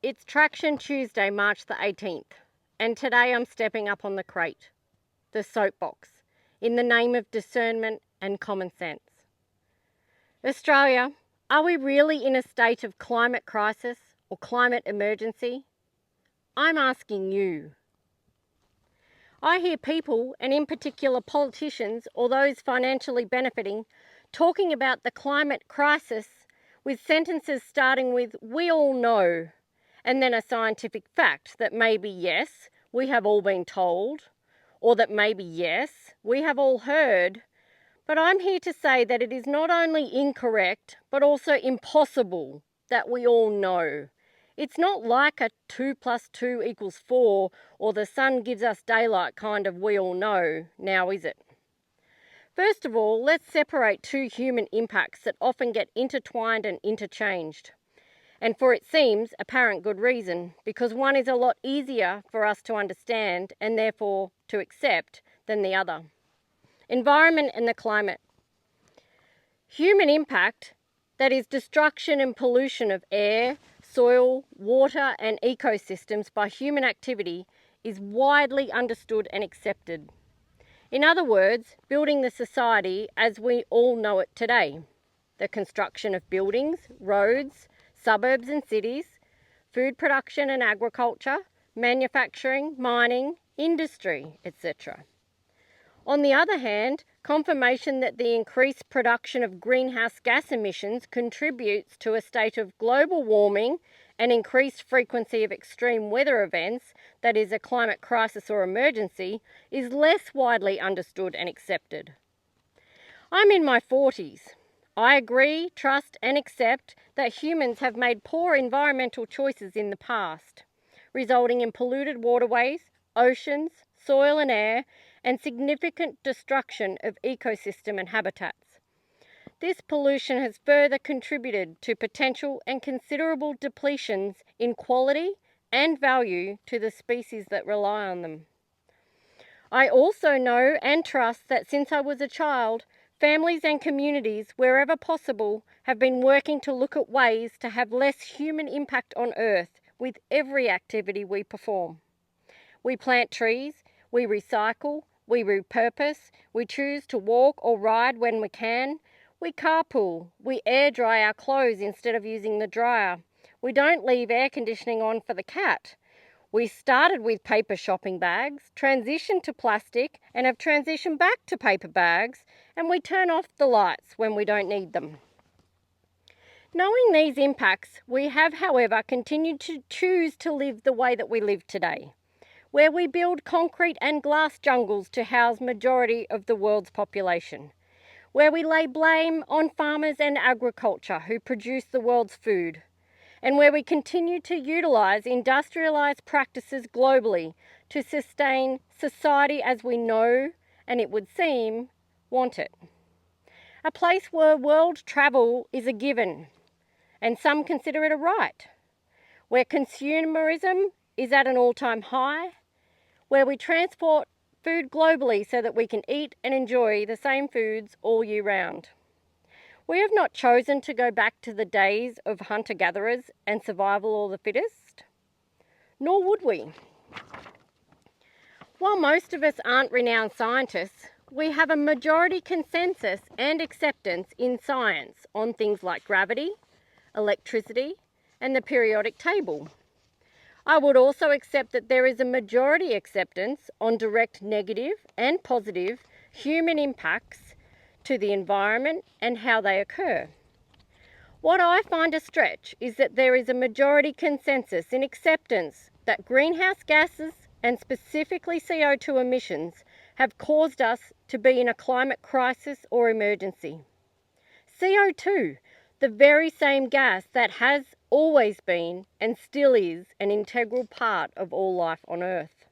It's Traction Tuesday, March the 18th, and today I'm stepping up on the crate, the soapbox, in the name of discernment and common sense. Australia, are we really in a state of climate crisis or climate emergency? I'm asking you. I hear people, and in particular politicians or those financially benefiting, talking about the climate crisis with sentences starting with, "we all know," and then a scientific fact that maybe yes, we have all been told, or that maybe yes, we have all heard. But I'm here to say that it is not only incorrect, but also impossible that we all know. It's not like a 2 + 2 = 4 or the sun gives us daylight kind of we all know, now is it? First of all, let's separate two human impacts that often get intertwined and interchanged. And for it seems apparent good reason, because one is a lot easier for us to understand and therefore to accept than the other. Environment and the climate. Human impact, that is destruction and pollution of air, soil, water and ecosystems by human activity, is widely understood and accepted. In other words, building the society as we all know it today. The construction of buildings, roads, suburbs and cities, food production and agriculture, manufacturing, mining, industry, etc. On the other hand, confirmation that the increased production of greenhouse gas emissions contributes to a state of global warming and increased frequency of extreme weather events, that is a climate crisis or emergency, is less widely understood and accepted. I'm in my 40s. I agree, trust and accept that humans have made poor environmental choices in the past, resulting in polluted waterways, oceans, soil and air, and significant destruction of ecosystem and habitats. This pollution has further contributed to potential and considerable depletions in quality and value to the species that rely on them. I also know and trust that since I was a child, families and communities, wherever possible, have been working to look at ways to have less human impact on Earth with every activity we perform. We plant trees, we recycle, we repurpose, we choose to walk or ride when we can, we carpool, we air dry our clothes instead of using the dryer, we don't leave air conditioning on for the cat. We started with paper shopping bags, transitioned to plastic and have transitioned back to paper bags, and we turn off the lights when we don't need them. Knowing these impacts, we have, however, continued to choose to live the way that we live today, where we build concrete and glass jungles to house majority of the world's population, where we lay blame on farmers and agriculture who produce the world's food, and where we continue to utilise industrialised practices globally to sustain society as we know, and it would seem, want it. A place where world travel is a given, and some consider it a right, where consumerism is at an all-time high, where we transport food globally so that we can eat and enjoy the same foods all year round. We have not chosen to go back to the days of hunter-gatherers and survival of the fittest, nor would we. While most of us aren't renowned scientists, we have a majority consensus and acceptance in science on things like gravity, electricity, and the periodic table. I would also accept that there is a majority acceptance on direct negative and positive human impacts to the environment and how they occur. What I find a stretch is that there is a majority consensus in acceptance that greenhouse gases and specifically CO2 emissions have caused us to be in a climate crisis or emergency. CO2, the very same gas that has always been and still is an integral part of all life on Earth.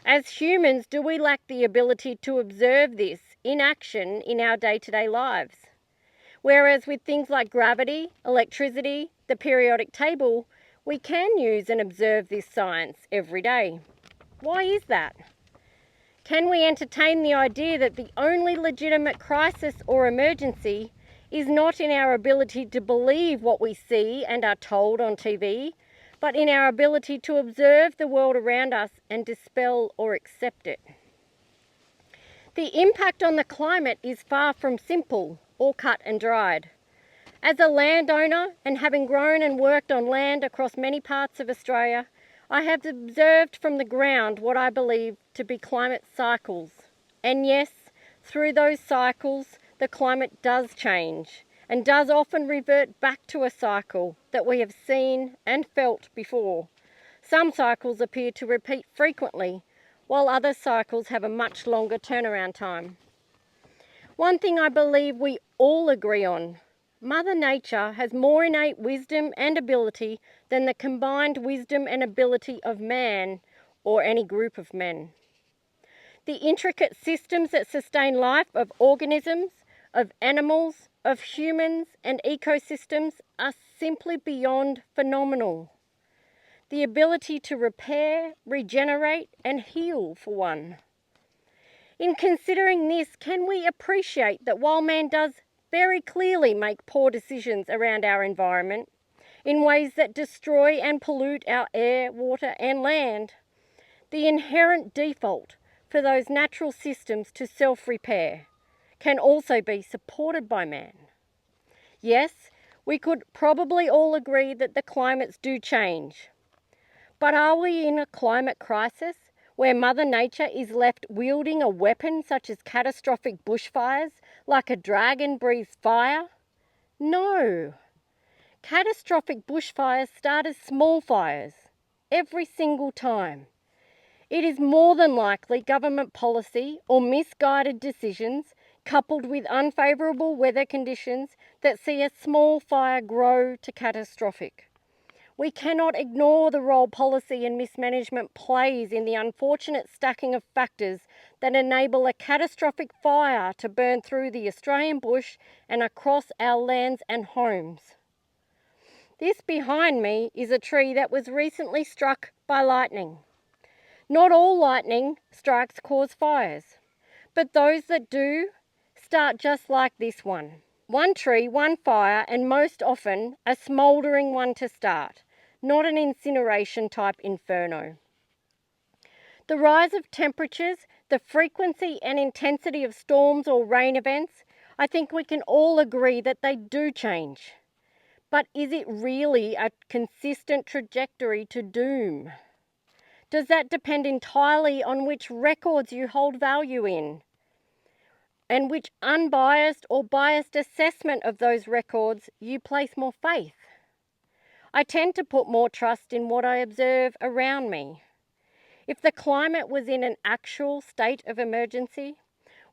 As humans, do we lack the ability to observe this in action in our day-to-day lives? Whereas with things like gravity, electricity, the periodic table, we can use and observe this science every day. Why is that? Can we entertain the idea that the only legitimate crisis or emergency is not in our ability to believe what we see and are told on TV, but in our ability to observe the world around us and dispel or accept it. The impact on the climate is far from simple or cut and dried. As a landowner and having grown and worked on land across many parts of Australia, I have observed from the ground what I believe to be climate cycles. And yes, through those cycles, the climate does change and does often revert back to a cycle that we have seen and felt before. Some cycles appear to repeat frequently, while other cycles have a much longer turnaround time. One thing I believe we all agree on: Mother Nature has more innate wisdom and ability than the combined wisdom and ability of man or any group of men. The intricate systems that sustain life of organisms, of animals, of humans and ecosystems are simply beyond phenomenal. The ability to repair, regenerate and heal, for one. In considering this, can we appreciate that while man does very clearly make poor decisions around our environment in ways that destroy and pollute our air, water and land, the inherent default for those natural systems to self-repair can also be supported by man? Yes, we could probably all agree that the climates do change. But are we in a climate crisis where Mother Nature is left wielding a weapon such as catastrophic bushfires like a dragon breathes fire? No. Catastrophic bushfires start as small fires every single time. It is more than likely government policy or misguided decisions coupled with unfavourable weather conditions that see a small fire grow to catastrophic. We cannot ignore the role policy and mismanagement plays in the unfortunate stacking of factors that enable a catastrophic fire to burn through the Australian bush and across our lands and homes. This behind me is a tree that was recently struck by lightning. Not all lightning strikes cause fires, but those that do start just like this one. One tree, one fire, and most often a smouldering one to start, not an incineration type inferno. The rise of temperatures, the frequency and intensity of storms or rain events, I think we can all agree that they do change. But is it really a consistent trajectory to doom? Does that depend entirely on which records you hold value in, and which unbiased or biased assessment of those records you place more faith? I tend to put more trust in what I observe around me. If the climate was in an actual state of emergency,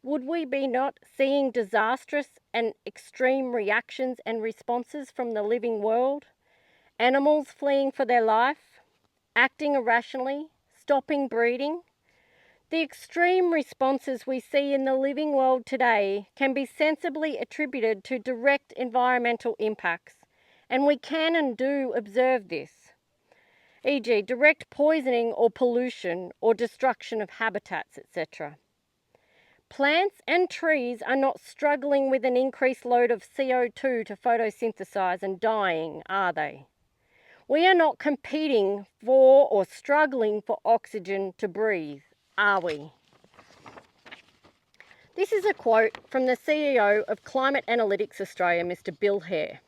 would we be not seeing disastrous and extreme reactions and responses from the living world? Animals fleeing for their life, acting irrationally, stopping breeding? The extreme responses we see in the living world today can be sensibly attributed to direct environmental impacts, and we can and do observe this, e.g. direct poisoning or pollution or destruction of habitats, etc. Plants and trees are not struggling with an increased load of CO2 to photosynthesize and dying, are they? We are not competing for or struggling for oxygen to breathe, are we? This is a quote from the CEO of Climate Analytics Australia, Mr. Bill Hare.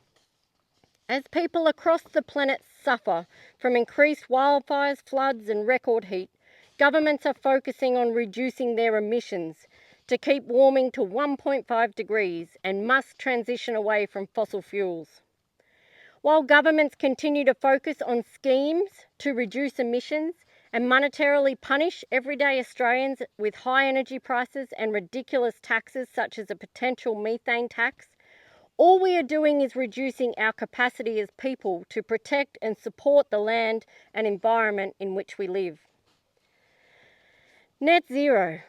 As people across the planet suffer from increased wildfires, floods and record heat, governments are focusing on reducing their emissions to keep warming to 1.5 degrees and must transition away from fossil fuels. While governments continue to focus on schemes to reduce emissions and monetarily punish everyday Australians with high energy prices and ridiculous taxes such as a potential methane tax, all we are doing is reducing our capacity as people to protect and support the land and environment in which we live. Net zero.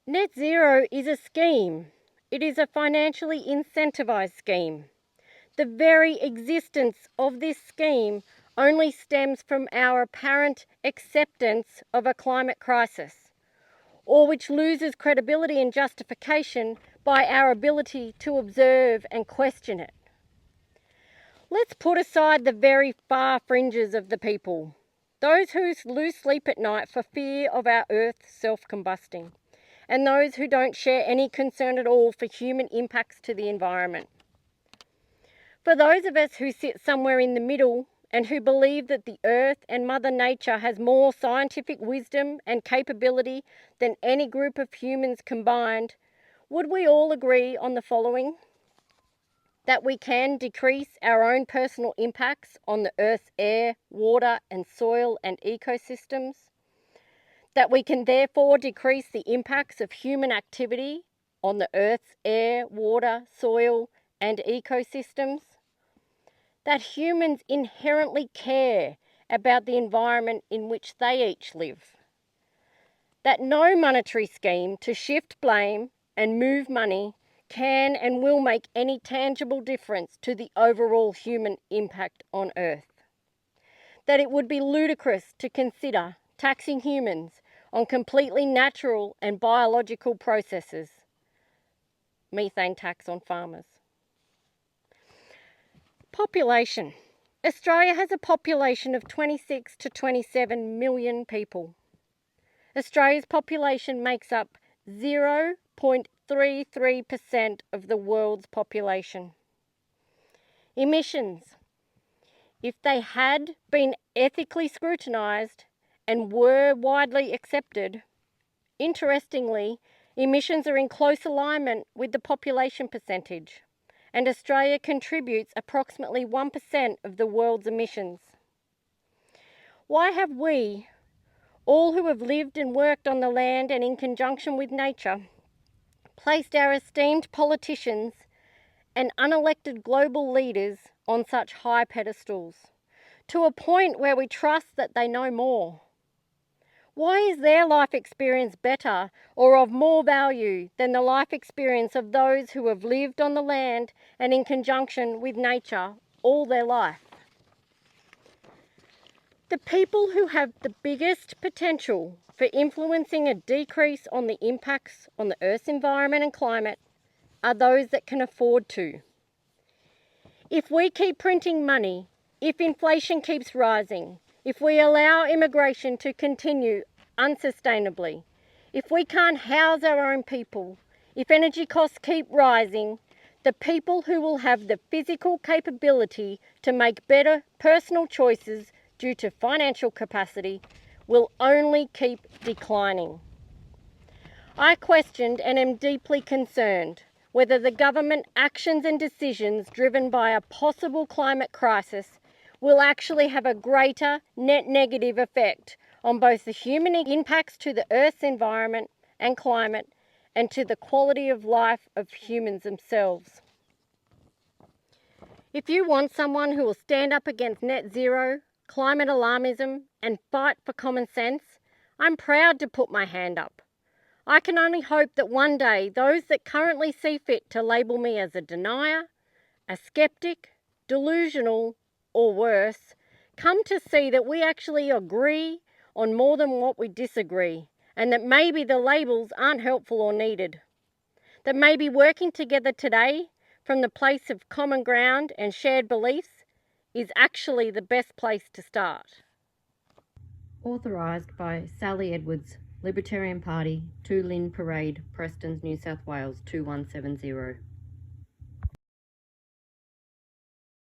Net zero is a scheme. It is a financially incentivised scheme. The very existence of this scheme only stems from our apparent acceptance of a climate crisis, or which loses credibility and justification by our ability to observe and question it. Let's put aside the very far fringes of the people, those who lose sleep at night for fear of our Earth self-combusting, and those who don't share any concern at all for human impacts to the environment. For those of us who sit somewhere in the middle and who believe that the Earth and Mother Nature has more scientific wisdom and capability than any group of humans combined, would we all agree on the following? That we can decrease our own personal impacts on the Earth's air, water and soil and ecosystems, that we can therefore decrease the impacts of human activity on the Earth's air, water, soil and ecosystems, that humans inherently care about the environment in which they each live, that no monetary scheme to shift blame and move money can and will make any tangible difference to the overall human impact on Earth. That it would be ludicrous to consider taxing humans on completely natural and biological processes. Methane tax on farmers. Population. Australia has a population of 26 to 27 million people. Australia's population makes up 0.33% of the world's population. Emissions. If they had been ethically scrutinised and were widely accepted, interestingly, emissions are in close alignment with the population percentage, and Australia contributes approximately 1% of the world's emissions. Why have we, all who have lived and worked on the land and in conjunction with nature, placed our esteemed politicians and unelected global leaders on such high pedestals, to a point where we trust that they know more? Why is their life experience better or of more value than the life experience of those who have lived on the land and in conjunction with nature all their life? The people who have the biggest potential for influencing a decrease on the impacts on the Earth's environment and climate are those that can afford to. If we keep printing money, if inflation keeps rising, if we allow immigration to continue unsustainably, if we can't house our own people, if energy costs keep rising, the people who will have the physical capability to make better personal choices due to financial capacity will only keep declining. I questioned and am deeply concerned whether the government actions and decisions driven by a possible climate crisis will actually have a greater net negative effect on both the human impacts to the Earth's environment and climate and to the quality of life of humans themselves. If you want someone who will stand up against net zero, climate alarmism and fight for common sense, I'm proud to put my hand up. I can only hope that one day those that currently see fit to label me as a denier, a skeptic, delusional, or worse, come to see that we actually agree on more than what we disagree, and that maybe the labels aren't helpful or needed. That maybe working together today from the place of common ground and shared beliefs is actually the best place to start. Authorised by Sally Edwards, Libertarian Party, 2 Lynn Parade, Prestons, New South Wales 2170.